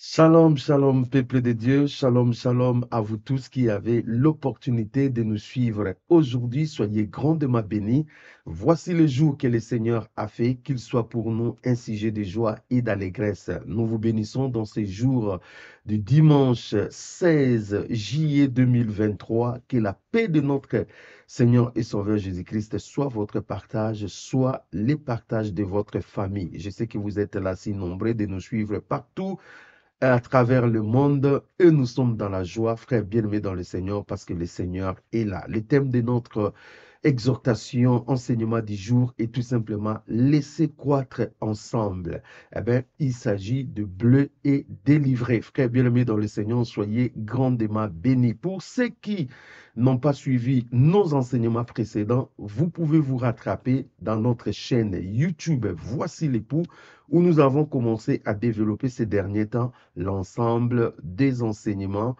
Shalom, shalom, peuple de Dieu, shalom, shalom à vous tous qui avez l'opportunité de nous suivre aujourd'hui. Soyez grandement bénis. Voici le jour que le Seigneur a fait, qu'il soit pour nous un sujet de joie et d'allégresse. Nous vous bénissons dans ces jours du dimanche 16 juillet 2023. Que la paix de notre Seigneur et Sauveur Jésus-Christ soit votre partage, soit les partages de votre famille. Je sais que vous êtes là si nombreux de nous suivre partout à travers le monde et nous sommes dans la joie, frères bien-aimés dans le Seigneur, parce que le Seigneur est là. Le thème de notre exhortation, enseignement du jour est tout simplement laisser croître ensemble. Eh bien, il s'agit de bleu et délivré. Frères bien-aimés dans le Seigneur, soyez grandement bénis. Pour ceux qui n'ont pas suivi nos enseignements précédents, vous pouvez vous rattraper dans notre chaîne YouTube Voici l'époux, où nous avons commencé à développer ces derniers temps l'ensemble des enseignements,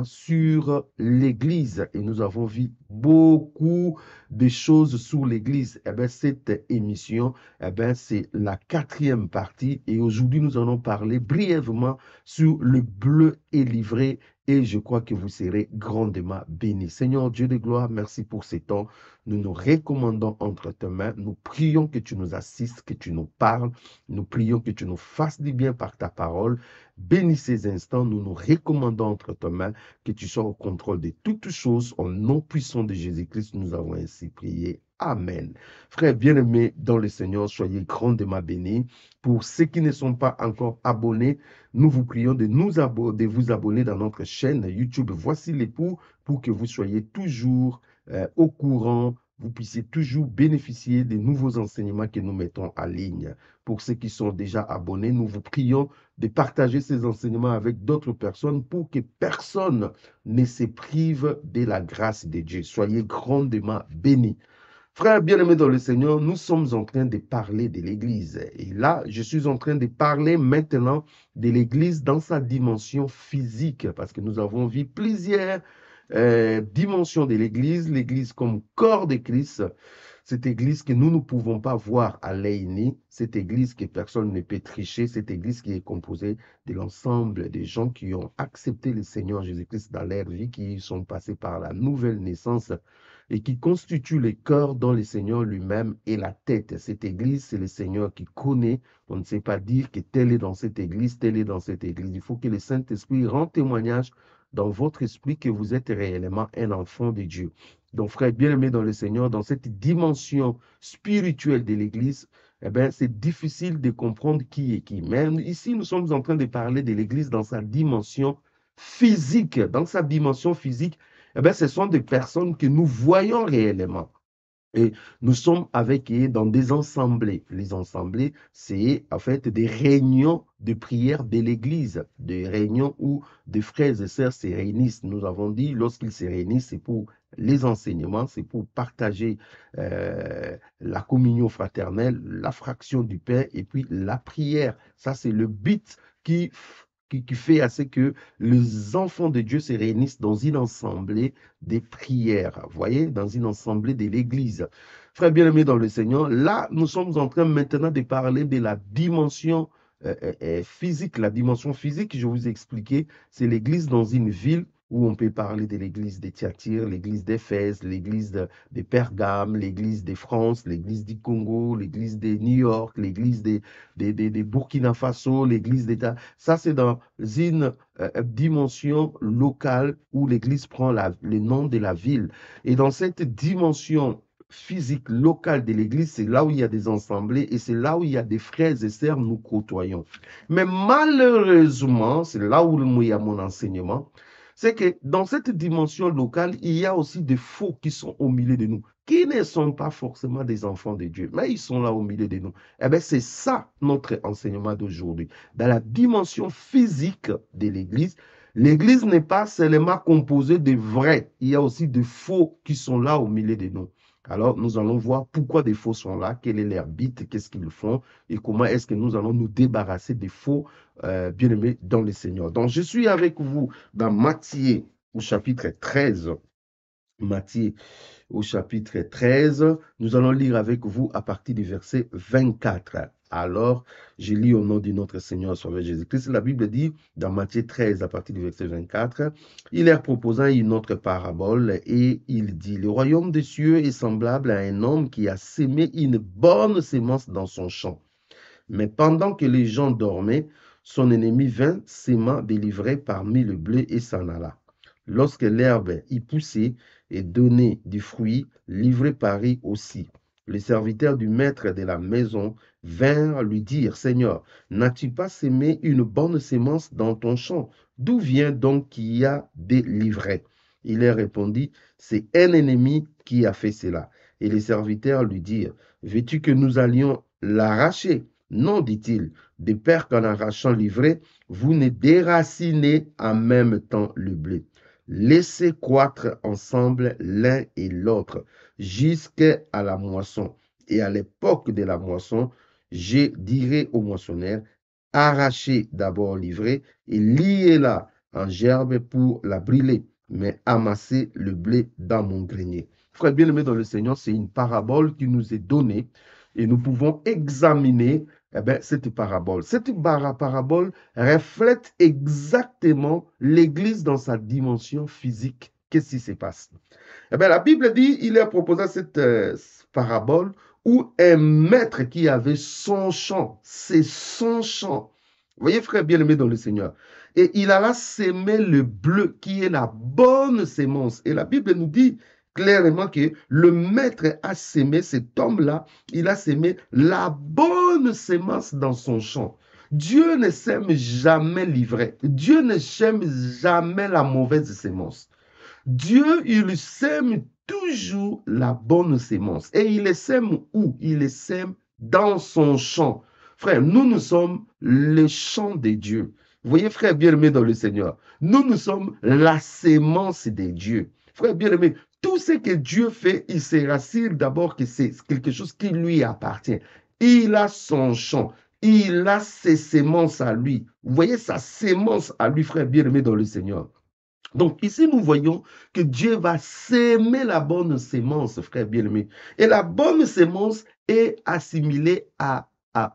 sur l'Église. Et nous avons vu beaucoup de choses sur l'Église. Eh bien, cette émission, eh bien, c'est la 4e partie. Et aujourd'hui, nous allons parler brièvement sur le bleu et livré. Et je crois que vous serez grandement bénis. Seigneur Dieu de gloire, merci pour ces temps. Nous nous recommandons entre tes mains. Nous prions que tu nous assistes, que tu nous parles. Nous prions que tu nous fasses du bien par ta parole. Bénis ces instants. Nous nous recommandons entre tes mains, que tu sois au contrôle de toutes choses. Au nom puissant de Jésus-Christ, nous avons ainsi prié. Amen. Frères bien-aimés dans le Seigneur, soyez grandement bénis. Pour ceux qui ne sont pas encore abonnés, nous vous prions de vous abonner dans notre chaîne YouTube Voici l'époux, pour que vous soyez toujours au courant, vous puissiez toujours bénéficier des nouveaux enseignements que nous mettons en ligne. Pour ceux qui sont déjà abonnés, nous vous prions de partager ces enseignements avec d'autres personnes pour que personne ne se prive de la grâce de Dieu. Soyez grandement bénis. Frères bien-aimés dans le Seigneur, nous sommes en train de parler de l'Église. Et là, je suis en train de parler maintenant de l'Église dans sa dimension physique, parce que nous avons vu plusieurs dimensions de l'Église, l'Église comme corps de Christ, cette Église que nous ne pouvons pas voir à l'œil nu, cette Église que personne ne peut tricher, cette Église qui est composée de l'ensemble des gens qui ont accepté le Seigneur Jésus-Christ dans leur vie, qui sont passés par la nouvelle naissance et qui constitue le corps dont le Seigneur lui-même est la tête. Cette Église, c'est le Seigneur qui connaît. On ne sait pas dire que tel est dans cette Église, tel est dans cette Église. Il faut que le Saint-Esprit rende témoignage dans votre esprit que vous êtes réellement un enfant de Dieu. Donc, frères bien-aimés dans le Seigneur, dans cette dimension spirituelle de l'Église, eh bien, c'est difficile de comprendre qui est qui. Mais ici, nous sommes en train de parler de l'Église dans sa dimension physique. Dans sa dimension physique, eh bien, ce sont des personnes que nous voyons réellement. Et nous sommes avec eux dans des assemblées. Les assemblées, c'est en fait des réunions de prière de l'Église, des réunions où des frères et sœurs se réunissent. Nous avons dit, lorsqu'ils se réunissent, c'est pour les enseignements, c'est pour partager la communion fraternelle, la fraction du pain et puis la prière. Ça, c'est le but qui fait à ce que les enfants de Dieu se réunissent dans une assemblée des prières, vous voyez, dans une assemblée de l'Église. Frères bien-aimés dans le Seigneur, là, nous sommes en train maintenant de parler de la dimension physique. La dimension physique, je vous ai expliqué, c'est l'Église dans une ville où on peut parler de l'église de Thyatire, l'église d'Éphèse, l'église de Pergame, l'église de France, l'église du Congo, l'église de New York, l'église de Burkina Faso, l'église d'État. Ça, c'est dans une dimension locale où l'église prend le nom de la ville. Et dans cette dimension physique locale de l'église, c'est là où il y a des assemblées et c'est là où il y a des frères et sœurs, nous côtoyons. Mais malheureusement, c'est là où il y a mon enseignement, c'est que dans cette dimension locale, il y a aussi des faux qui sont au milieu de nous, qui ne sont pas forcément des enfants de Dieu, mais ils sont là au milieu de nous. Eh bien, c'est ça notre enseignement d'aujourd'hui. Dans la dimension physique de l'Église, l'Église n'est pas seulement composée de vrais, il y a aussi de faux qui sont là au milieu de nous. Alors, nous allons voir pourquoi des faux sont là, quel est leur but, qu'est-ce qu'ils font et comment est-ce que nous allons nous débarrasser des faux bien-aimés dans le Seigneur. Donc, je suis avec vous dans Matthieu au chapitre 13. Matthieu au chapitre 13. Nous allons lire avec vous à partir du verset 24. Alors, je lis au nom de notre Seigneur Sauveur Jésus-Christ. La Bible dit, dans Matthieu 13, à partir du verset 24, il leur proposant une autre parabole et il dit, le royaume des cieux est semblable à un homme qui a sémé une bonne sémence dans son champ. Mais pendant que les gens dormaient, son ennemi vint, s'aima délivré parmi le blé et s'en alla. Lorsque l'herbe y poussait et donnait du fruit, livré parut aussi. Les serviteurs du maître de la maison vinrent lui dire, Seigneur, n'as-tu pas sémé une bonne sémence dans ton champ? D'où vient donc qu'il y a des livrets? Il leur répondit, c'est un ennemi qui a fait cela. Et les serviteurs lui dirent, veux-tu que nous allions l'arracher? Non, dit-il, de peur qu'en arrachant l'ivraie, vous ne déracinez en même temps le blé. Laissez croître ensemble l'un et l'autre jusqu'à la moisson. Et à l'époque de la moisson, je dirai au moissonneur, arrachez d'abord l'ivraie et liez-la en gerbe pour la brûler, mais amassez le blé dans mon grenier. Frère bien-aimé dans le Seigneur, c'est une parabole qui nous est donnée et nous pouvons examiner cette parabole. Cette parabole reflète exactement l'Église dans sa dimension physique. Qu'est-ce qui se passe? La Bible dit, il a proposé cette parabole où un maître qui avait son champ, c'est son champ. Vous voyez, frère bien-aimé dans le Seigneur. Et il alla s'aimer le bleu qui est la bonne sémence. Et la Bible nous dit clairement que le maître a sémé, cet homme-là, il a sémé la bonne sémence dans son champ. Dieu ne sème jamais l'ivraie. Dieu ne sème jamais la mauvaise sémence. Dieu, il sème toujours la bonne sémence. Et il les sème où? Il les sème dans son champ. Frère, nous sommes le champ de Dieu. Vous voyez, frère bien-aimé dans le Seigneur, nous sommes la sémence de Dieu. Frère bien-aimé, tout ce que Dieu fait, il se rassure d'abord que c'est quelque chose qui lui appartient. Il a son champ. Il a ses sémences à lui. Vous voyez sa sémence à lui, frère bien-aimé dans le Seigneur. Donc ici, nous voyons que Dieu va s'aimer la bonne sémence, frère bien-aimé. Et la bonne sémence est assimilée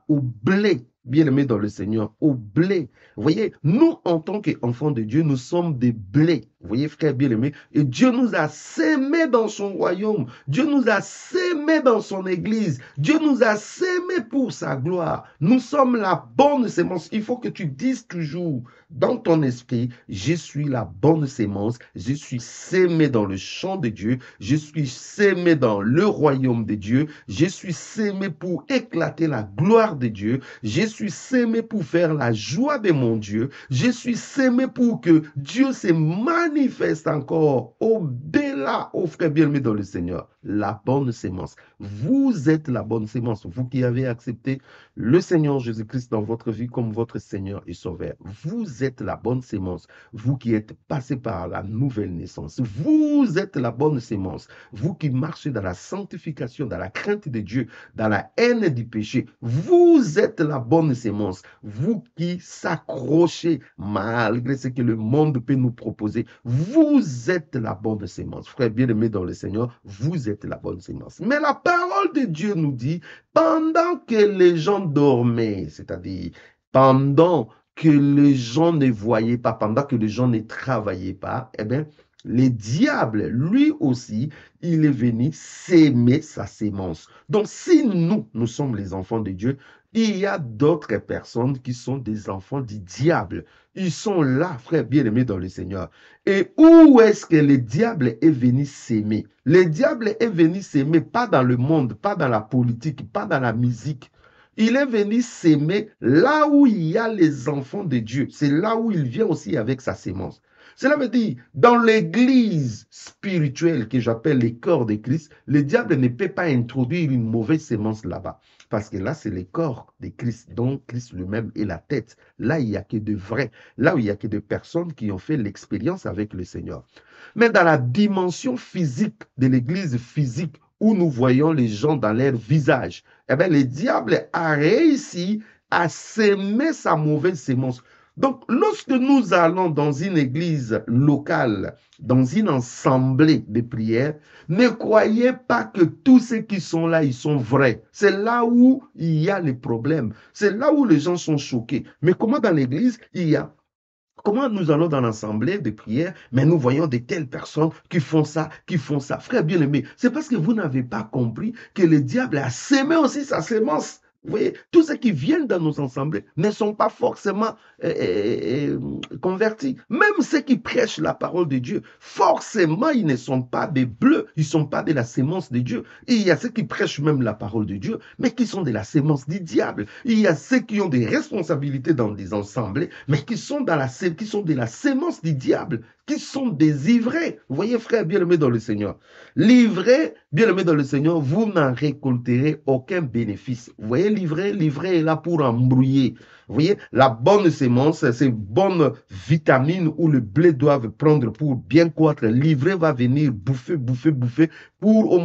au blé, bien-aimé dans le Seigneur, au blé. Vous voyez, nous, en tant qu'enfants de Dieu, nous sommes des blés. Vous voyez, frère bien-aimé, et Dieu nous a sémés dans son royaume. Dieu nous a sémés dans son église. Dieu nous a sémés pour sa gloire. Nous sommes la bonne sémence. Il faut que tu dises toujours dans ton esprit, je suis la bonne sémence, je suis sémé dans le champ de Dieu, je suis sémé dans le royaume de Dieu, je suis sémé pour éclater la gloire de Dieu, je suis sémé pour faire la joie de mon Dieu, je suis sémé pour que Dieu se manifeste encore au-delà, au frère bien-aimé dans le Seigneur, la bonne sémence. Vous êtes la bonne sémence, vous qui avez accepté le Seigneur Jésus-Christ dans votre vie comme votre Seigneur et Sauveur. Vous êtes la bonne sémence, vous qui êtes passé par la nouvelle naissance. Vous êtes la bonne sémence, vous qui marchez dans la sanctification, dans la crainte de Dieu, dans la haine du péché. Vous êtes la bonne sémence, vous qui s'accrochez malgré ce que le monde peut nous proposer. Vous êtes la bonne sémence. Frère bien-aimé dans le Seigneur, vous êtes la bonne sémence. Mais la parole de Dieu nous dit, pendant que les gens dormaient, c'est-à-dire pendant que les gens ne voyaient pas, pendant que les gens ne travaillaient pas, eh bien, le diable, lui aussi, il est venu s'aimer sa sémence. Donc, si nous sommes les enfants de Dieu, il y a d'autres personnes qui sont des enfants du diable. Ils sont là, frère bien-aimé dans le Seigneur. Et où est-ce que le diable est venu s'aimer? Le diable est venu s'aimer pas dans le monde, pas dans la politique, pas dans la musique. Il est venu s'aimer là où il y a les enfants de Dieu. C'est là où il vient aussi avec sa sémence. Cela veut dire, dans l'église spirituelle que j'appelle les corps de Christ, le diable ne peut pas introduire une mauvaise sémence là-bas. Parce que là, c'est le corps de Christ, dont Christ lui-même est la tête. Là, il n'y a que de vrais. Là où il n'y a que de personnes qui ont fait l'expérience avec le Seigneur. Mais dans la dimension physique de l'église physique, où nous voyons les gens dans leur visage, eh bien, le diable a réussi à s'aimer sa mauvaise sémence. Donc, lorsque nous allons dans une église locale, dans une assemblée de prière, ne croyez pas que tous ceux qui sont là, ils sont vrais. C'est là où il y a les problèmes. C'est là où les gens sont choqués. Mais comment dans l'église, il y a comment nous allons dans l'assemblée de prière, mais nous voyons de telles personnes qui font ça, qui font ça. Frère bien-aimé, c'est parce que vous n'avez pas compris que le diable a sémé aussi sa sémence. Vous voyez, tous ceux qui viennent dans nos assemblées ne sont pas forcément convertis. Même ceux qui prêchent la parole de Dieu, forcément, ils ne sont pas des bleus, ils ne sont pas de la sémence de Dieu. Et il y a ceux qui prêchent même la parole de Dieu, mais qui sont de la sémence du diable. Il y a ceux qui ont des responsabilités dans des assemblées, mais qui sont de la sémence du diable, qui sont désivrés. Vous voyez, frère bien-aimé dans le Seigneur, livré, bien-aimé dans le Seigneur, vous n'en récolterez aucun bénéfice. Vous voyez, livré est là pour embrouiller. Vous voyez, la bonne sémence, ces bonnes vitamines où le blé doit prendre pour bien croître, livré va venir bouffer pour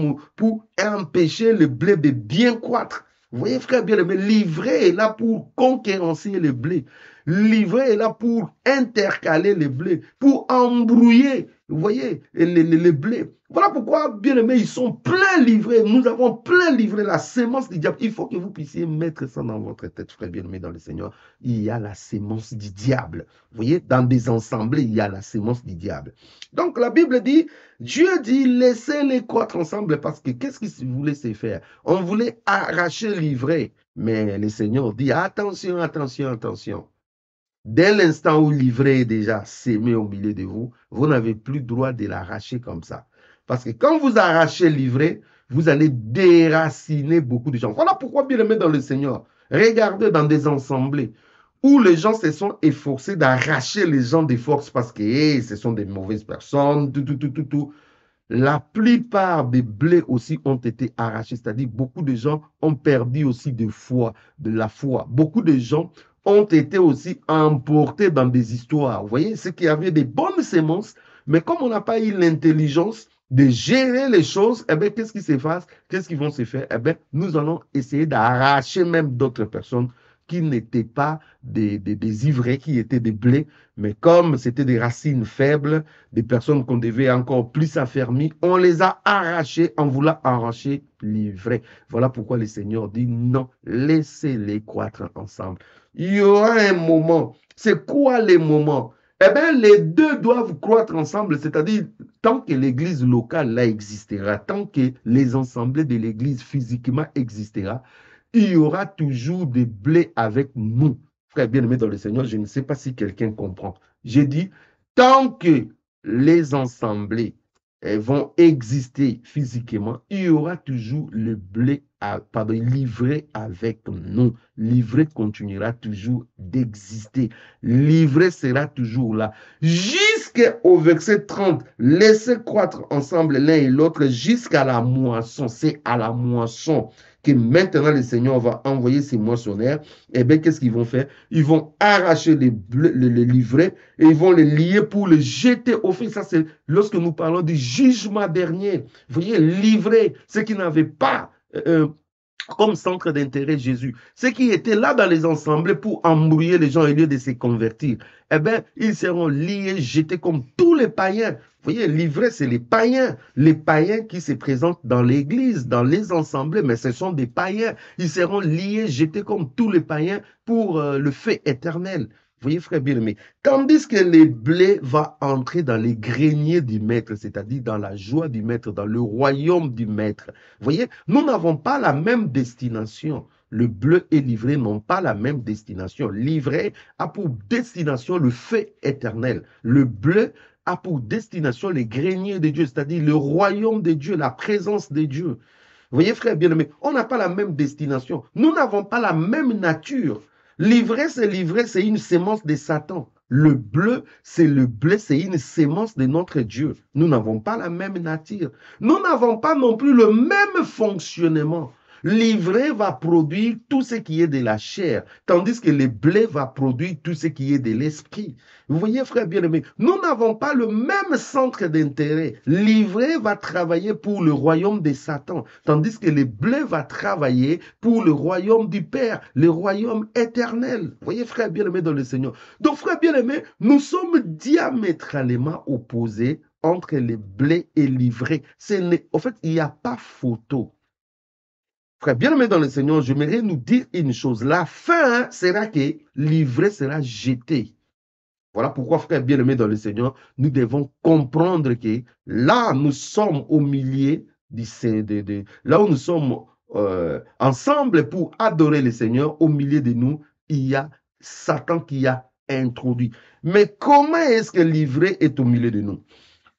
empêcher le blé de bien croître. Vous voyez, frère bien-aimé, livré est là pour concurrencer le blé. Livré est là pour intercaler le blé, pour embrouiller, vous voyez, les blés. Voilà pourquoi, bien aimés, ils sont plein livrés. Nous avons plein livré la sémence du diable. Il faut que vous puissiez mettre ça dans votre tête, frère bien-aimé dans le Seigneur. Il y a la sémence du diable. Vous voyez, dans des assemblées, il y a la sémence du diable. Donc, la Bible dit, Dieu dit, laissez-les croître ensemble parce que qu'est-ce qu'il voulait se faire? On voulait arracher l'ivraie. Mais le Seigneur dit, attention, attention, attention. Dès l'instant où l'ivraie est déjà sémé au milieu de vous, vous n'avez plus le droit de l'arracher comme ça. Parce que quand vous arrachez l'ivraie, vous allez déraciner beaucoup de gens. Voilà pourquoi, bien aimé dans le Seigneur, regardez dans des assemblées où les gens se sont efforcés d'arracher les gens des forces parce que ce sont des mauvaises personnes, tout. La plupart des blés aussi ont été arrachés, c'est-à-dire beaucoup de gens ont perdu aussi de la foi. Beaucoup de gens ont été aussi emportés dans des histoires. Vous voyez, ceux qui avaient des bonnes sémences, mais comme on n'a pas eu l'intelligence de gérer les choses, eh bien, qu'est-ce qui se passe? Qu'est-ce qu'ils vont se faire? Eh bien, nous allons essayer d'arracher même d'autres personnes qui n'étaient pas des ivraies, qui étaient des blés, mais comme c'était des racines faibles, des personnes qu'on devait encore plus affermir, on les a arrachées en voulant arracher l'ivraie. Voilà pourquoi le Seigneur dit non, laissez-les croître ensemble. Il y aura un moment. C'est quoi les moments? Eh bien, les deux doivent croître ensemble, c'est-à-dire tant que l'église locale là existera, tant que les assemblées de l'église physiquement existera, il y aura toujours des blés avec nous. Frère bien-aimé dans le Seigneur, je ne sais pas si quelqu'un comprend. J'ai dit, tant que les assemblées vont exister physiquement, il y aura toujours le blé livré avec nous. Livré continuera toujours d'exister. Livré sera toujours là. Jusqu'au verset 30, laissez croître ensemble l'un et l'autre jusqu'à la moisson. C'est à la moisson que maintenant le Seigneur va envoyer ses moissonneurs. Eh bien, qu'est-ce qu'ils vont faire? Ils vont arracher les livrets et ils vont les lier pour les jeter au feu. Ça, c'est lorsque nous parlons du jugement dernier. Vous voyez, livrer ceux qui n'avaient pas comme centre d'intérêt Jésus. Ceux qui étaient là dans les assemblées pour embrouiller les gens au lieu de se convertir, eh bien, ils seront liés, jetés comme tous les païens. Vous voyez, livrés, c'est les païens qui se présentent dans l'église, dans les assemblées, mais ce sont des païens. Ils seront liés, jetés comme tous les païens pour le feu éternel. Vous voyez, frère bien-aimé, tandis que le blé va entrer dans les greniers du maître, c'est-à-dire dans la joie du maître, dans le royaume du maître. Vous voyez, nous n'avons pas la même destination. Le bleu et l'ivraie n'ont pas la même destination. L'ivraie a pour destination le feu éternel. Le bleu a pour destination les greniers de Dieu, c'est-à-dire le royaume de Dieu, la présence de Dieu. Vous voyez, frère bien-aimé, on n'a pas la même destination. Nous n'avons pas la même nature. L'ivraie, c'est une sémence de Satan. Le bleu, c'est une sémence de notre Dieu. Nous n'avons pas la même nature. Nous n'avons pas non plus le même fonctionnement. L'ivraie va produire tout ce qui est de la chair, tandis que le blé va produire tout ce qui est de l'esprit. Vous voyez, frère bien-aimé, nous n'avons pas le même centre d'intérêt. L'ivraie va travailler pour le royaume de Satan, tandis que le blé va travailler pour le royaume du Père, le royaume éternel. Vous voyez, frère bien-aimé dans le Seigneur. Donc, frère bien-aimé, nous sommes diamétralement opposés entre le blé et l'ivraie. En fait, il n'y a pas photo. Frère bien-aimé dans le Seigneur, j'aimerais nous dire une chose. La fin sera que l'ivraie sera jetée. Voilà pourquoi, frère bien-aimé dans le Seigneur, nous devons comprendre que là, nous sommes au milieu là où nous sommes ensemble pour adorer le Seigneur, au milieu de nous, il y a Satan qui a introduit. Mais comment est-ce que l'ivraie est au milieu de nous?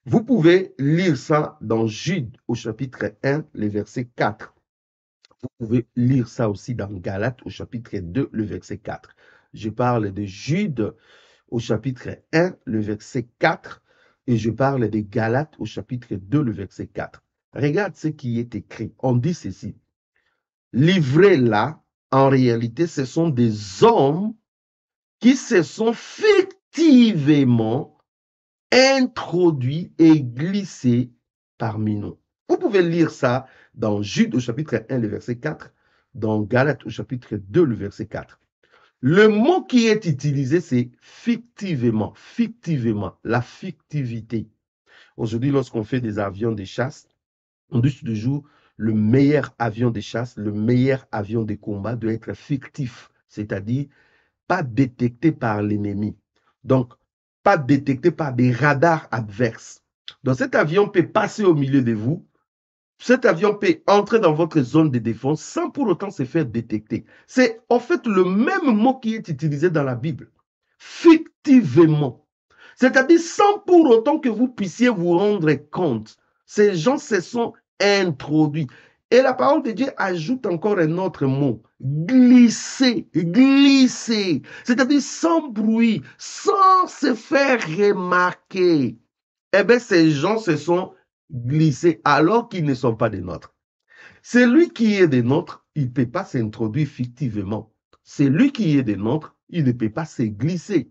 Vous pouvez lire ça dans Jude au chapitre 1, le verset 4. Vous pouvez lire ça aussi dans Galates au chapitre 2, le verset 4. Je parle de Jude au chapitre 1, le verset 4, et je parle de Galates au chapitre 2, le verset 4. Regarde ce qui est écrit. On dit ceci. L'ivraie là, en réalité, ce sont des hommes qui se sont fictivement introduits et glissés parmi nous. Vous pouvez lire ça dans Jude au chapitre 1, le verset 4, dans Galates au chapitre 2, le verset 4. Le mot qui est utilisé, c'est fictivement, la fictivité. Aujourd'hui, lorsqu'on fait des avions de chasse, on dit toujours le meilleur avion de chasse, le meilleur avion de combat doit être fictif, c'est-à-dire pas détecté par l'ennemi. Donc, pas détecté par des radars adverses. Donc, cet avion peut passer au milieu de vous. Cet avion peut entrer dans votre zone de défense sans pour autant se faire détecter. C'est en fait le même mot qui est utilisé dans la Bible. Fictivement. C'est-à-dire sans pour autant que vous puissiez vous rendre compte. Ces gens se sont introduits. Et la parole de Dieu ajoute encore un autre mot. Glisser, glisser. C'est-à-dire sans bruit, sans se faire remarquer. Eh bien, ces gens se sont glissés alors qu'ils ne sont pas des nôtres. Celui qui est des nôtres, il ne peut pas s'introduire fictivement. Celui qui est des nôtres, il ne peut pas se glisser.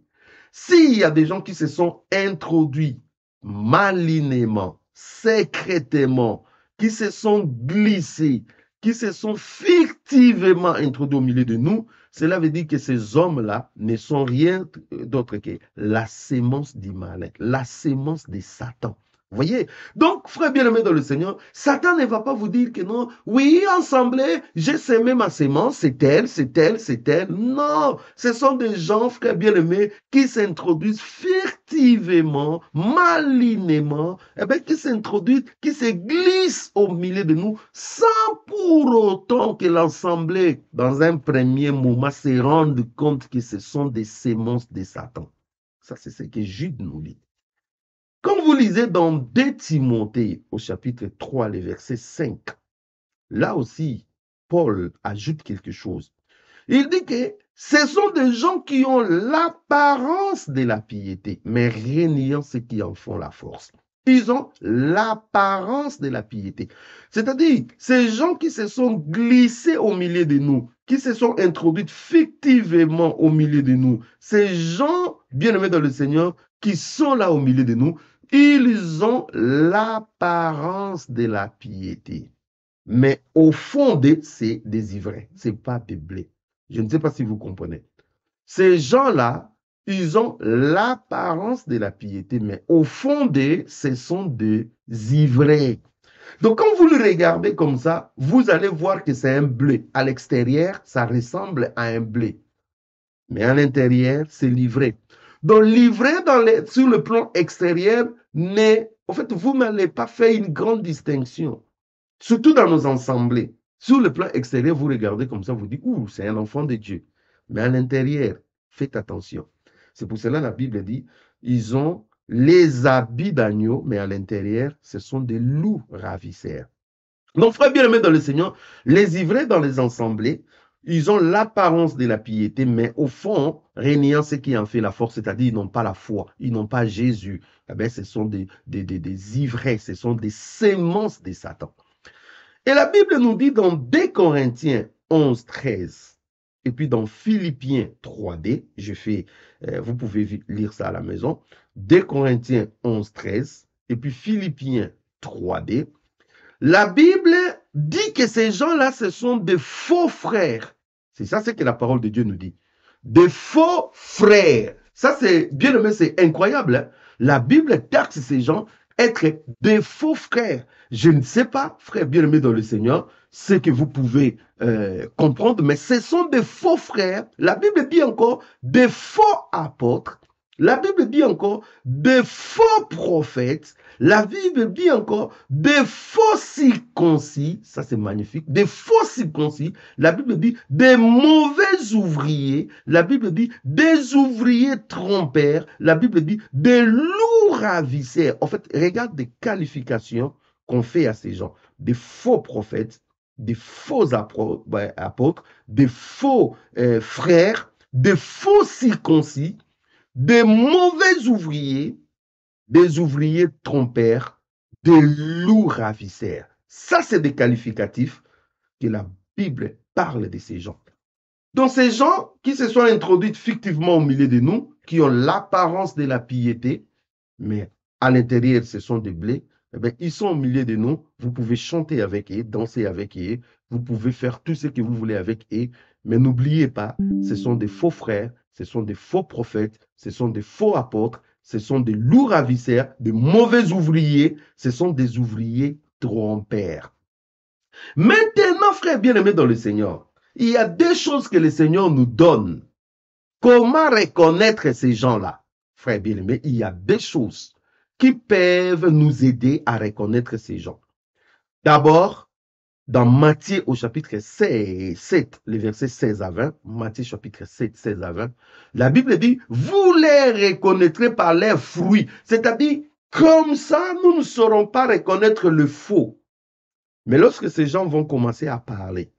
S'il y a des gens qui se sont introduits malinement, secrètement, qui se sont glissés, qui se sont fictivement introduits au milieu de nous, cela veut dire que ces hommes-là ne sont rien d'autre que la sémence du malin, la sémence de Satan. Vous voyez? Donc, frère bien-aimé dans le Seigneur, Satan ne va pas vous dire que non, oui, ensemble, j'ai semé ma sémence, c'est elle, c'est elle, c'est elle. Non, ce sont des gens, frère bien-aimé, qui s'introduisent furtivement, malinement, qui s'introduisent, qui se glissent au milieu de nous, sans pour autant que l'ensemble, dans un premier moment, se rende compte que ce sont des sémences de Satan. Ça, c'est ce que Jude nous dit. Quand vous lisez dans 2 Timothée au chapitre 3, le verset 5, là aussi, Paul ajoute quelque chose. Il dit que ce sont des gens qui ont l'apparence de la piété, mais reniant ceux qui en font la force. Ils ont l'apparence de la piété. C'est-à-dire, ces gens qui se sont glissés au milieu de nous, qui se sont introduits fictivement au milieu de nous, ces gens bien-aimés dans le Seigneur, qui sont là au milieu de nous, ils ont l'apparence de la piété. Mais au fond, c'est des ivraies, ce n'est pas des blés. Je ne sais pas si vous comprenez. Ces gens-là, ils ont l'apparence de la piété, mais au fond ce sont des ivraies. Donc, quand vous le regardez comme ça, vous allez voir que c'est un blé. À l'extérieur, ça ressemble à un blé. Mais à l'intérieur, c'est l'ivraie. Donc, l'ivraie sur le plan extérieur, en fait, vous n'allez pas faire une grande distinction. Surtout dans nos assemblées. Sur le plan extérieur, vous regardez comme ça, vous dites, ouh, c'est un enfant de Dieu. Mais à l'intérieur, faites attention. C'est pour cela que la Bible dit, ils ont les habits d'agneau, mais à l'intérieur, ce sont des loups ravisseurs. Donc, frère bien-aimé dans le Seigneur, les ivraies dans les assemblées, ils ont l'apparence de la piété, mais au fond, régnant ce qui en fait la force, c'est-à-dire ils n'ont pas la foi, ils n'ont pas Jésus. Eh bien, ce sont des ivraies, ce sont des sémences de Satan. Et la Bible nous dit dans 2 Corinthiens 11, 13, et puis dans Philippiens 3D, vous pouvez lire ça à la maison, 2 Corinthiens 11, 13, et puis Philippiens 3D, la Bible dit que ces gens-là, ce sont des faux frères. C'est ça ce que la parole de Dieu nous dit. Des faux frères. Ça, c'est, bien aimé, c'est incroyable. Hein? La Bible taxe ces gens être des faux frères. Je ne sais pas, frère bien-aimé dans le Seigneur, ce que vous pouvez comprendre, mais ce sont des faux frères. La Bible dit encore des faux apôtres. La Bible dit encore des faux prophètes. La Bible dit encore des faux circoncis. Ça, c'est magnifique. Des faux circoncis. La Bible dit des mauvais ouvriers. La Bible dit des ouvriers trompeurs. La Bible dit des loups ravisseurs. En fait, regarde des qualifications qu'on fait à ces gens. Des faux prophètes, des faux apôtres, des faux frères, des faux circoncis, des mauvais ouvriers, des ouvriers trompeurs, des loups ravisseurs. Ça, c'est des qualificatifs que la Bible parle de ces gens. Donc, ces gens qui se sont introduits fictivement au milieu de nous, qui ont l'apparence de la piété, mais à l'intérieur, ce sont des blés, eh bien, ils sont au milieu de nous. Vous pouvez chanter avec eux, danser avec eux, vous pouvez faire tout ce que vous voulez avec eux, mais n'oubliez pas, ce sont des faux frères, ce sont des faux prophètes, ce sont des faux apôtres, ce sont des loups ravisseurs, de mauvais ouvriers, ce sont des ouvriers trompeurs. Maintenant, frère bien-aimé dans le Seigneur, il y a deux choses que le Seigneur nous donne. Comment reconnaître ces gens-là? Frère bien-aimé, il y a deux choses qui peuvent nous aider à reconnaître ces gens. D'abord, dans Matthieu au chapitre 7, les versets 16 à 20, Matthieu chapitre 7, 16 à 20, la Bible dit, vous les reconnaîtrez par leurs fruits. C'est-à-dire, comme ça, nous ne saurons pas reconnaître le faux. Mais lorsque ces gens vont commencer à parler,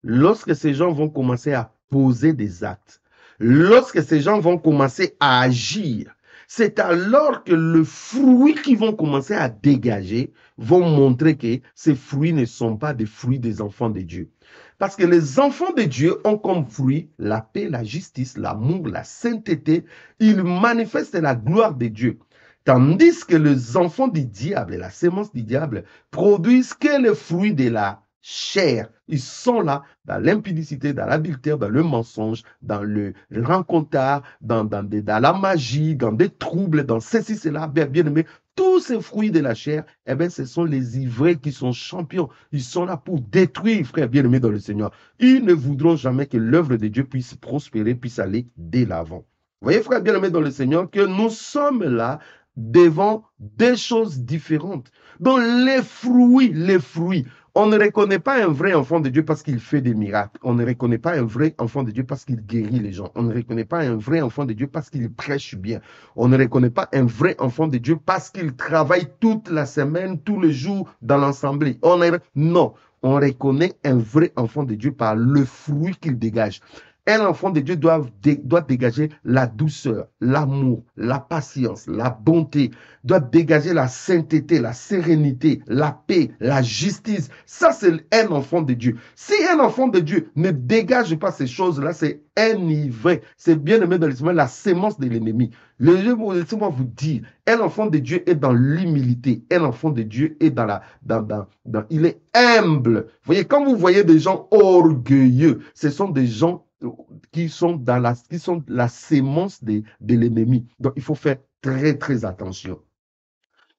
lorsque ces gens vont commencer à poser des actes, lorsque ces gens vont commencer à agir, c'est alors que le fruit qu'ils vont commencer à dégager vont montrer que ces fruits ne sont pas des fruits des enfants de Dieu. Parce que les enfants de Dieu ont comme fruit la paix, la justice, l'amour, la sainteté. Ils manifestent la gloire de Dieu. Tandis que les enfants du diable, la sémence du diable, produisent que le fruit de la chair. Ils sont là dans l'impudicité, dans l'adultère, dans le mensonge, dans le rencontre, dans la magie, dans des troubles, dans ceci, cela, bien aimé. Tous ces fruits de la chair, eh bien, ce sont les ivraies qui sont champions. Ils sont là pour détruire, frère bien-aimé dans le Seigneur. Ils ne voudront jamais que l'œuvre de Dieu puisse prospérer, puisse aller dès l'avant. Vous voyez, frère bien-aimé dans le Seigneur, que nous sommes là devant des choses différentes. Donc, les fruits, on ne reconnaît pas un vrai enfant de Dieu parce qu'il fait des miracles. On ne reconnaît pas un vrai enfant de Dieu parce qu'il guérit les gens. On ne reconnaît pas un vrai enfant de Dieu parce qu'il prêche bien. On ne reconnaît pas un vrai enfant de Dieu parce qu'il travaille toute la semaine, tous les jours dans l'assemblée. Non, on reconnaît un vrai enfant de Dieu par le fruit qu'il dégage. Un enfant de Dieu doit dégager la douceur, l'amour, la patience, la bonté, doit dégager la sainteté, la sérénité, la paix, la justice. Ça, c'est un enfant de Dieu. Si un enfant de Dieu ne dégage pas ces choses-là, c'est un ivraie. C'est bien aimé dans l'esprit, la sémence de l'ennemi. Laissez-moi vous dire, un enfant de Dieu est dans l'humilité. Un enfant de Dieu est il est humble. Vous voyez, quand vous voyez des gens orgueilleux, ce sont des gens qui sont la sémence de l'ennemi. Donc, il faut faire très, très attention.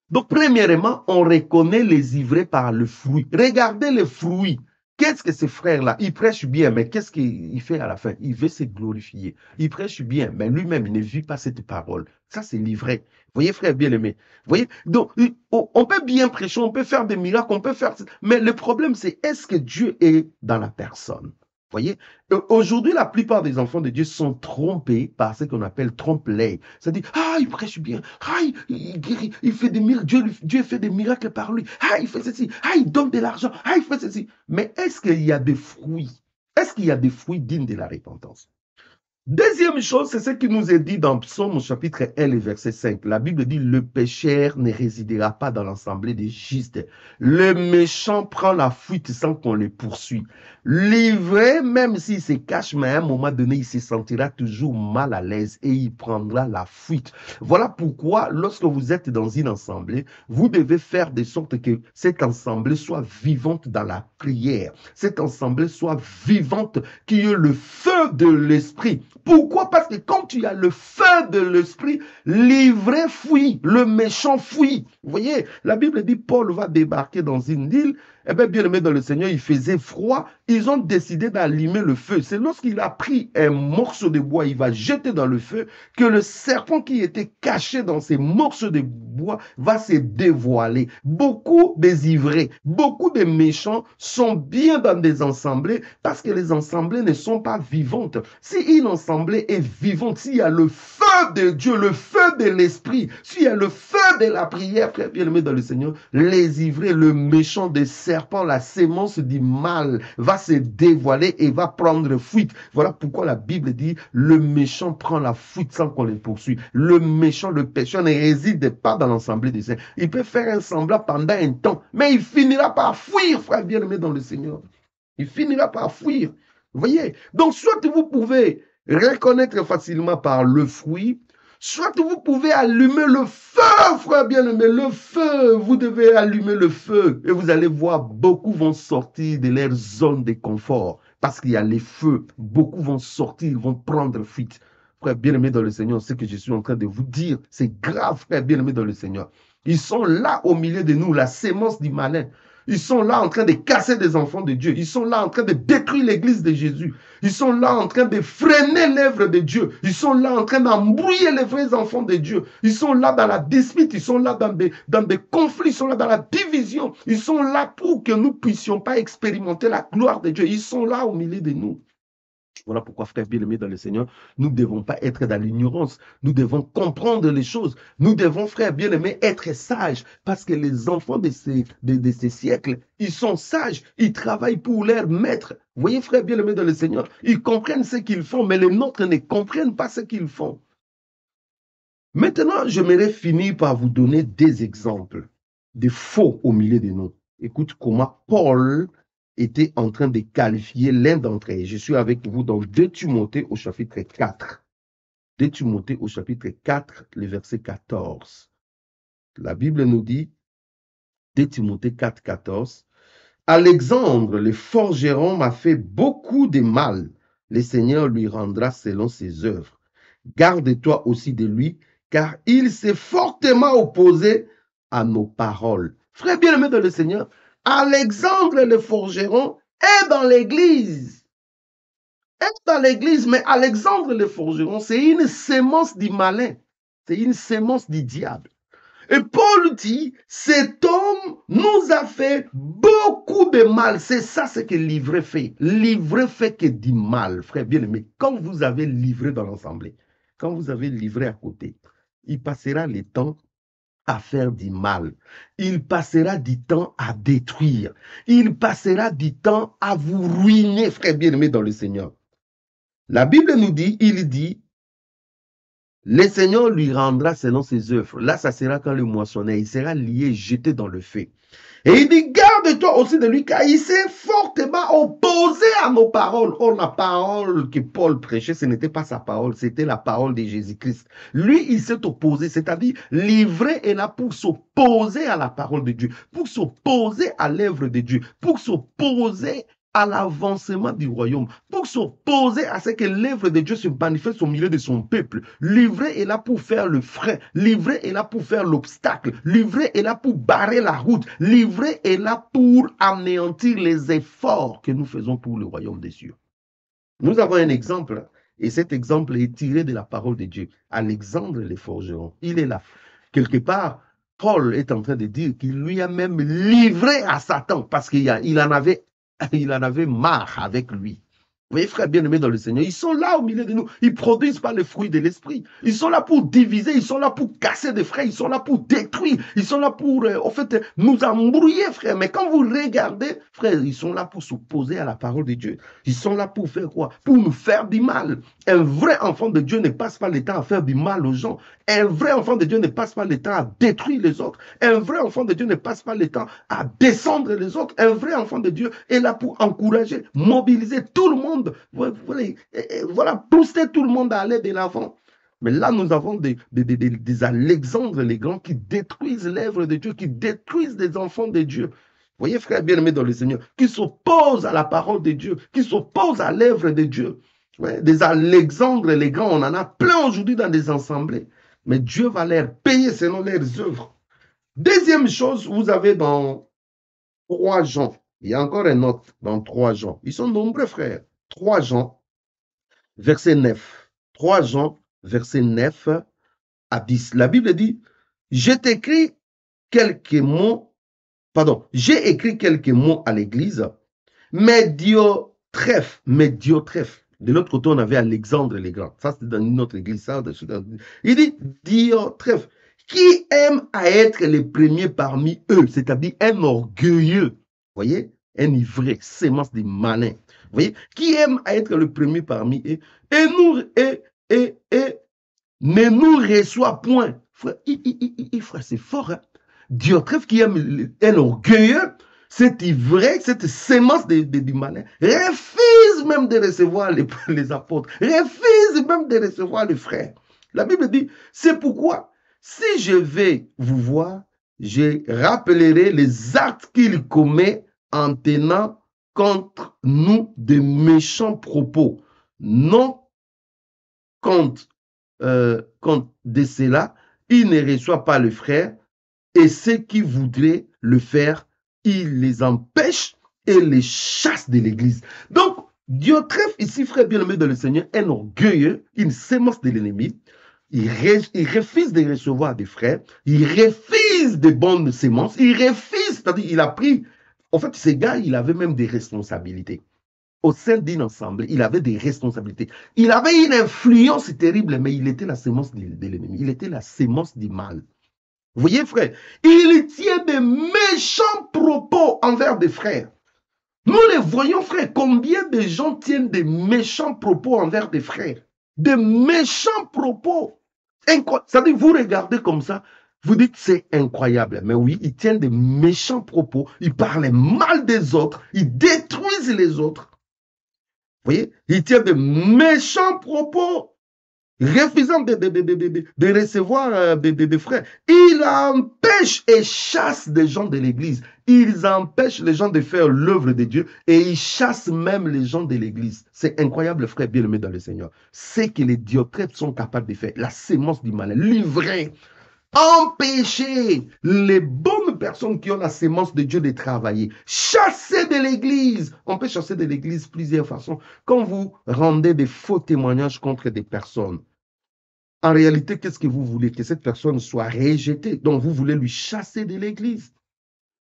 Donc, premièrement, on reconnaît les ivraies par le fruit. Regardez les fruits. Qu'est-ce que ces frères-là, ils prêchent bien, mais qu'est-ce qu'il fait à la fin? Il veut se glorifier. Il prêche bien, mais lui-même, il ne vit pas cette parole. Ça, c'est l'ivraie. Vous voyez, frère bien-aimé? Vous voyez? Donc, on peut bien prêcher, on peut faire des miracles, on peut faire... Mais le problème, c'est est-ce que Dieu est dans la personne? Vous voyez, aujourd'hui, la plupart des enfants de Dieu sont trompés par ce qu'on appelle trompe-l'œil. C'est-à-dire, il prêche bien, il guérit, il fait des miracles, Dieu fait des miracles par lui, il fait ceci, il donne de l'argent, il fait ceci. Mais est-ce qu'il y a des fruits? Est-ce qu'il y a des fruits dignes de la repentance? Deuxième chose, c'est ce qui nous est dit dans Psaume chapitre 1, le verset 5. La Bible dit, le pécheur ne résidera pas dans l'assemblée des justes. Le méchant prend la fuite sans qu'on le poursuive. Livré, même s'il se cache, mais à un moment donné, il se sentira toujours mal à l'aise et il prendra la fuite. Voilà pourquoi, lorsque vous êtes dans une assemblée, vous devez faire de sorte que cette assemblée soit vivante dans la prière. Cette assemblée soit vivante, qu'il y ait le feu de l'esprit. Pourquoi? Parce que quand tu as le feu de l'esprit, l'ivré fuit, le méchant fuit. Vous voyez, la Bible dit Paul va débarquer dans une île. Eh bien, bien aimé dans le Seigneur, il faisait froid. Ils ont décidé d'allumer le feu. C'est lorsqu'il a pris un morceau de bois, il va jeter dans le feu, que le serpent qui était caché dans ces morceaux de bois va se dévoiler. Beaucoup des ivrés, beaucoup de méchants sont bien dans des assemblées parce que les assemblées ne sont pas vivantes. Si une assemblée est vivante, s'il y a le feu de Dieu, le feu de l'esprit, s'il y a le feu de la prière, frère bien-aimé dans le Seigneur, les ivrés, le méchant des serpents, la sémence du mal va se dévoiler et va prendre fuite. Voilà pourquoi la Bible dit, le méchant prend la fuite sans qu'on le poursuive. Le méchant, le pécheur ne réside pas dans l'assemblée des saints. Il peut faire un semblant pendant un temps, mais il finira par fuir, frère bien-aimé dans le Seigneur. Il finira par fuir. Vous voyez? Donc, soit vous pouvez reconnaître facilement par le fruit, soit vous pouvez allumer le feu, frère bien-aimé, le feu. Vous devez allumer le feu et vous allez voir, beaucoup vont sortir de leur zone de confort parce qu'il y a les feux. Beaucoup vont sortir, ils vont prendre fuite. Frère bien-aimé dans le Seigneur, ce que je suis en train de vous dire, c'est grave, frère bien-aimé dans le Seigneur. Ils sont là au milieu de nous, la sémence du malin. Ils sont là en train de casser des enfants de Dieu. Ils sont là en train de détruire l'église de Jésus. Ils sont là en train de freiner l'œuvre de Dieu. Ils sont là en train d'embrouiller les vrais enfants de Dieu. Ils sont là dans la dispute. Ils sont là dans des conflits. Ils sont là dans la division. Ils sont là pour que nous ne puissions pas expérimenter la gloire de Dieu. Ils sont là au milieu de nous. Voilà pourquoi, frère bien-aimé dans le Seigneur, nous ne devons pas être dans l'ignorance. Nous devons comprendre les choses. Nous devons, frère bien-aimé, être sages. Parce que les enfants de ces siècles, ils sont sages. Ils travaillent pour leur maître. Vous voyez, frère bien-aimé dans le Seigneur, ils comprennent ce qu'ils font, mais les nôtres ne comprennent pas ce qu'ils font. Maintenant, j'aimerais finir par vous donner des exemples de faux au milieu de nous. Écoute comment Paul était en train de qualifier l'un d'entre eux. Je suis avec vous dans 2 Timothée au chapitre 4. 2 Timothée au chapitre 4, le verset 14. La Bible nous dit, 2 Timothée 4, 14, Alexandre, le forgeron, m'a fait beaucoup de mal. Le Seigneur lui rendra selon ses œuvres. Garde-toi aussi de lui, car il s'est fortement opposé à nos paroles. Frère bien-aimé dans le Seigneur, Alexandre le forgeron est dans l'église. Est dans l'église, mais Alexandre le forgeron, c'est une sémence du malin. C'est une sémence du diable. Et Paul dit, cet homme nous a fait beaucoup de mal. C'est ça ce que l'ivraie fait. L'ivraie fait que du mal, frère bien-aimé. Quand vous avez livré dans l'assemblée, quand vous avez livré à côté, il passera le temps à faire du mal. Il passera du temps à détruire. Il passera du temps à vous ruiner, frère bien-aimé dans le Seigneur. La Bible nous dit, il dit, le Seigneur lui rendra selon ses œuvres. Là, ça sera quand le moissonneur, il sera lié, jeté dans le feu. Et il dit, garde-toi aussi de lui, car il s'est fortement opposé à nos paroles. Oh, la parole que Paul prêchait, ce n'était pas sa parole, c'était la parole de Jésus-Christ. Lui, il s'est opposé, c'est-à-dire, l'ivraie est là pour s'opposer à la parole de Dieu, pour s'opposer à l'œuvre de Dieu, pour s'opposer à l'avancement du royaume, pour s'opposer à ce que l'œuvre de Dieu se manifeste au milieu de son peuple. L'ivraie est là pour faire le frein, l'ivraie est là pour faire l'obstacle, l'ivraie est là pour barrer la route, l'ivraie est là pour anéantir les efforts que nous faisons pour le royaume des cieux. Nous avons un exemple, et cet exemple est tiré de la parole de Dieu. Alexandre le forgeron, il est là. Quelque part, Paul est en train de dire qu'il lui a même livré à Satan parce qu'il en avait marre avec lui. Vous voyez, frères bien-aimés dans le Seigneur, ils sont là au milieu de nous. Ils ne produisent pas les fruits de l'esprit. Ils sont là pour diviser, ils sont là pour casser des frères, ils sont là pour détruire, ils sont là pour, en fait, nous embrouiller, frère. Mais quand vous regardez, frère, ils sont là pour s'opposer à la parole de Dieu. Ils sont là pour faire quoi? Pour nous faire du mal. Un vrai enfant de Dieu ne passe pas le temps à faire du mal aux gens. Un vrai enfant de Dieu ne passe pas le temps à détruire les autres. Un vrai enfant de Dieu ne passe pas le temps à descendre les autres. Un vrai enfant de Dieu est là pour encourager, mobiliser tout le monde. Voilà, pousser tout le monde à aller de l'avant. Mais là, nous avons des Alexandre les grands qui détruisent l'œuvre de Dieu, qui détruisent des enfants de Dieu. Vous voyez, frères bien-aimés dans le Seigneur, qui s'opposent à la parole de Dieu, qui s'opposent à l'œuvre de Dieu. Ouais, des Alexandre les grands, on en a plein aujourd'hui dans des assemblées. Mais Dieu va les payer selon leurs œuvres. Deuxième chose, vous avez dans 3 Jean. Il y a encore un autre dans 3 Jean. Ils sont nombreux, frères. 3 Jean, verset 9. 3 Jean, verset 9 à 10. La Bible dit, j'ai écrit quelques mots à l'église, Médiotrephe. De l'autre côté, on avait Alexandre les Grands. Ça, c'est dans une autre église. Il dit, Diotrephe, qui aime à être le premier parmi eux, c'est-à-dire un orgueilleux, vous voyez, un ivraie, sémence des malins. Vous voyez, qui aime à être le premier parmi eux, et ne nous reçoit point. Frère, frère, c'est fort, hein? Diotrephe qui aime un orgueilleux, cet ivraie, cette sémence du malin, refuse même de recevoir les apôtres, refuse même de recevoir les frères. La Bible dit, c'est pourquoi, si je vais vous voir, je rappellerai les actes qu'il commet en tenant contre nous de méchants propos, non contre de cela, il ne reçoit pas le frère, et ceux qui voudraient le faire, il les empêche et les chasse de l'église. Donc, Diotrephe, ici, frère bien-aimé dans le Seigneur, un orgueilleux, une sémence de l'ennemi. Il refuse de recevoir des frères, il refuse de bonnes sémences, il refuse, c'est-à-dire il a pris, en fait, ces gars, il avait même des responsabilités. Au sein d'une assemblée, il avait des responsabilités. Il avait une influence terrible, mais il était la sémence de l'ennemi. Il était la sémence du mal. Vous voyez, frère, il tient des méchants propos envers des frères. Nous les voyons, frère, combien de gens tiennent des méchants propos envers des frères. Des méchants propos. C'est-à-dire, vous regardez comme ça, vous dites c'est incroyable. Mais oui, ils tiennent des méchants propos, ils parlent mal des autres, ils détruisent les autres. Vous voyez, il tient de méchants propos, refusant de recevoir des frères. Il empêche et chasse des gens de l'église. Ils empêchent les gens de faire l'œuvre de Dieu et ils chassent même les gens de l'église. C'est incroyable, frère bien-aimé dans le Seigneur. C'est que les Diotrephes sont capables de faire la sémence du malin, l'ivraie. Empêcher les bonnes personnes qui ont la sémence de Dieu de travailler. Chasser de l'église. On peut chasser de l'église plusieurs façons. Quand vous rendez des faux témoignages contre des personnes, en réalité, qu'est-ce que vous voulez? Que cette personne soit rejetée. Donc, vous voulez lui chasser de l'église.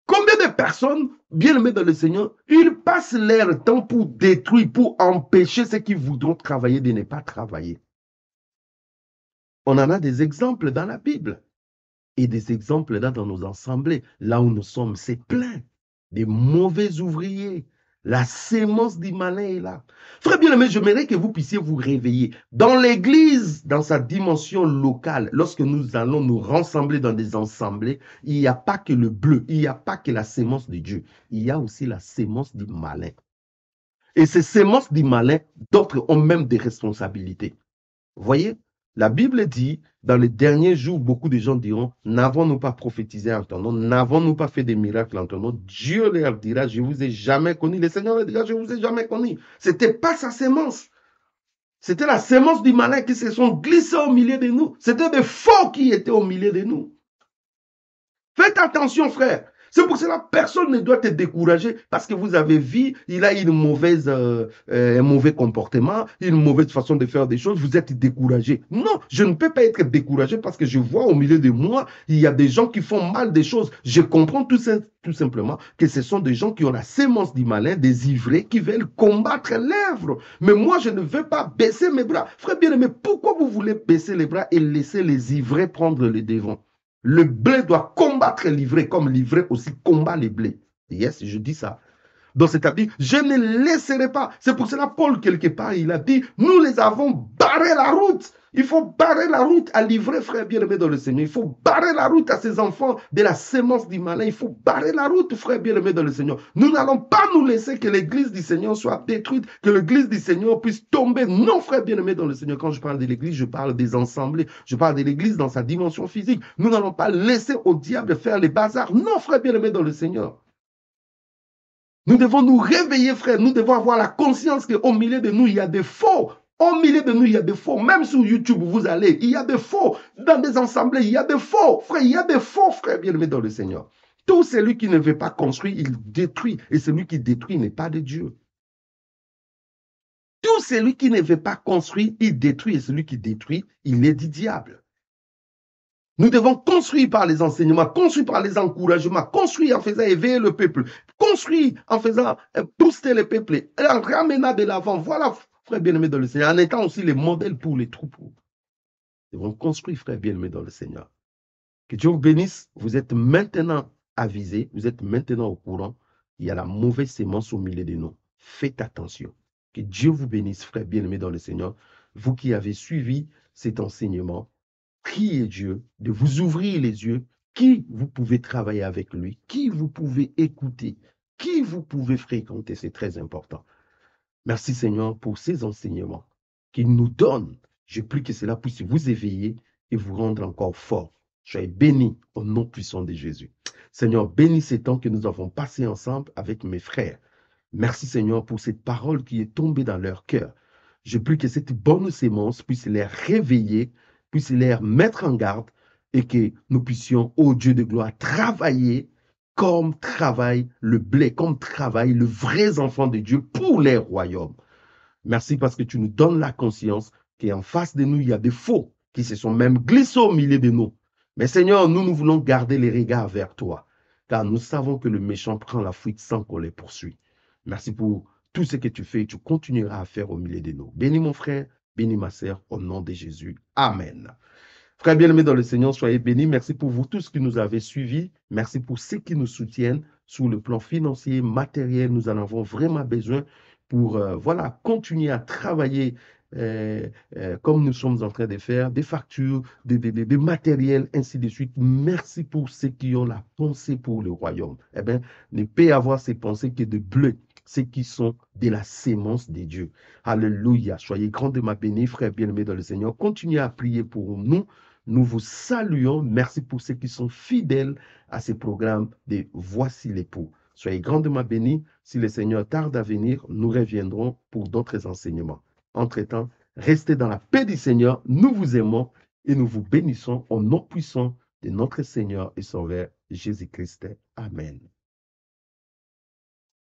Combien de personnes, bien aimées dans le Seigneur, ils passent leur temps pour détruire, pour empêcher ceux qui voudront travailler de ne pas travailler. On en a des exemples dans la Bible. Et des exemples là dans nos assemblées, là où nous sommes, c'est plein. Des mauvais ouvriers. La sémence du malin est là. Frère bien-aimé, j'aimerais que vous puissiez vous réveiller. Dans l'église, dans sa dimension locale, lorsque nous allons nous rassembler dans des assemblées, il n'y a pas que le bleu, il n'y a pas que la sémence de Dieu. Il y a aussi la sémence du malin. Et ces sémences du malin, d'autres ont même des responsabilités. Vous voyez? La Bible dit, dans les derniers jours, beaucoup de gens diront, n'avons-nous pas prophétisé en ton nom, n'avons-nous pas fait des miracles en ton nom? Dieu leur dira, je ne vous ai jamais connu. Le Seigneur leur dira, je ne vous ai jamais connu. Ce n'était pas sa sémence. C'était la sémence du malin qui se sont glissés au milieu de nous. C'était des faux qui étaient au milieu de nous. Faites attention, frère. C'est pour cela que personne ne doit te décourager parce que vous avez vu, il a un mauvais comportement, une mauvaise façon de faire des choses, vous êtes découragé. Non, je ne peux pas être découragé parce que je vois au milieu de moi, il y a des gens qui font mal des choses. Je comprends tout simplement que ce sont des gens qui ont la sémence du malin, des ivrés qui veulent combattre l'œuvre. Mais moi, je ne veux pas baisser mes bras. Frère bien-aimé, pourquoi vous voulez baisser les bras et laisser les ivrés prendre le devant? Le blé doit combattre l'ivraie comme l'ivraie aussi combat les blés. Yes, je dis ça. Donc, c'est-à-dire, je ne laisserai pas. C'est pour cela, Paul, quelque part, il a dit, nous les avons barré la route. Il faut barrer la route à l'ivraie, frère bien-aimé dans le Seigneur. Il faut barrer la route à ces enfants de la sémence du malin. Il faut barrer la route, frère bien-aimé dans le Seigneur. Nous n'allons pas nous laisser que l'église du Seigneur soit détruite, que l'église du Seigneur puisse tomber. Non, frère bien-aimé dans le Seigneur. Quand je parle de l'église, je parle des assemblées. Je parle de l'église dans sa dimension physique. Nous n'allons pas laisser au diable faire les bazars. Non, frère bien-aimé dans le Seigneur. Nous devons nous réveiller, frère. Nous devons avoir la conscience qu'au milieu de nous, il y a des faux. Au milieu de nous, il y a des faux. Même sur YouTube, vous allez, il y a des faux. Dans des assemblées, il y a des faux. Frère, il y a des faux, frère, bien-aimé dans le Seigneur. Tout celui qui ne veut pas construire, il détruit. Et celui qui détruit n'est pas de Dieu. Tout celui qui ne veut pas construire, il détruit. Et celui qui détruit, il est du diable. Nous devons construire par les enseignements, construire par les encouragements, construire en faisant éveiller le peuple, construire en faisant booster le peuple, en ramenant de l'avant. Voilà, frère bien-aimé dans le Seigneur, en étant aussi les modèles pour les troupeaux. Nous devons construire, frère bien-aimé dans le Seigneur. Que Dieu vous bénisse. Vous êtes maintenant avisés, vous êtes maintenant au courant. Il y a la mauvaise sémence au milieu de nous. Faites attention. Que Dieu vous bénisse, frère bien-aimé dans le Seigneur. Vous qui avez suivi cet enseignement, priez Dieu de vous ouvrir les yeux, qui vous pouvez travailler avec lui, qui vous pouvez écouter, qui vous pouvez fréquenter, c'est très important. Merci Seigneur pour ces enseignements qu'il nous donne. Je prie que cela puisse vous éveiller et vous rendre encore fort. Soyez bénis au nom puissant de Jésus. Seigneur, bénis ces temps que nous avons passés ensemble avec mes frères. Merci Seigneur pour cette parole qui est tombée dans leur cœur. Je prie que cette bonne sémence puisse les réveiller, puisse les mettre en garde et que nous puissions, ô Dieu de gloire, travailler comme travaille le blé, comme travaille le vrai enfant de Dieu pour les royaumes. Merci parce que tu nous donnes la conscience qu'en face de nous, il y a des faux qui se sont même glissés au milieu de nous. Mais Seigneur, nous voulons garder les regards vers toi, car nous savons que le méchant prend la fuite sans qu'on les poursuive. Merci pour tout ce que tu fais et tu continueras à faire au milieu de nous. Bénis mon frère, bénis ma sœur, au nom de Jésus. Amen. Frères bien-aimés dans le Seigneur, soyez bénis. Merci pour vous tous qui nous avez suivis. Merci pour ceux qui nous soutiennent sur le plan financier, matériel. Nous en avons vraiment besoin pour voilà, continuer à travailler comme nous sommes en train de faire, des factures, des matériels, ainsi de suite. Merci pour ceux qui ont la pensée pour le royaume. Eh bien, ne peut avoir ces pensées que de bleu, ceux qui sont de la sémence de Dieu. Alléluia. Soyez grandement bénis, frères bien-aimés dans le Seigneur. Continuez à prier pour nous. Nous vous saluons. Merci pour ceux qui sont fidèles à ces programmes de Voici l'époux. Soyez grandement bénis. Si le Seigneur tarde à venir, nous reviendrons pour d'autres enseignements. Entre-temps, restez dans la paix du Seigneur. Nous vous aimons et nous vous bénissons au nom puissant de notre Seigneur et Sauveur Jésus-Christ. Amen.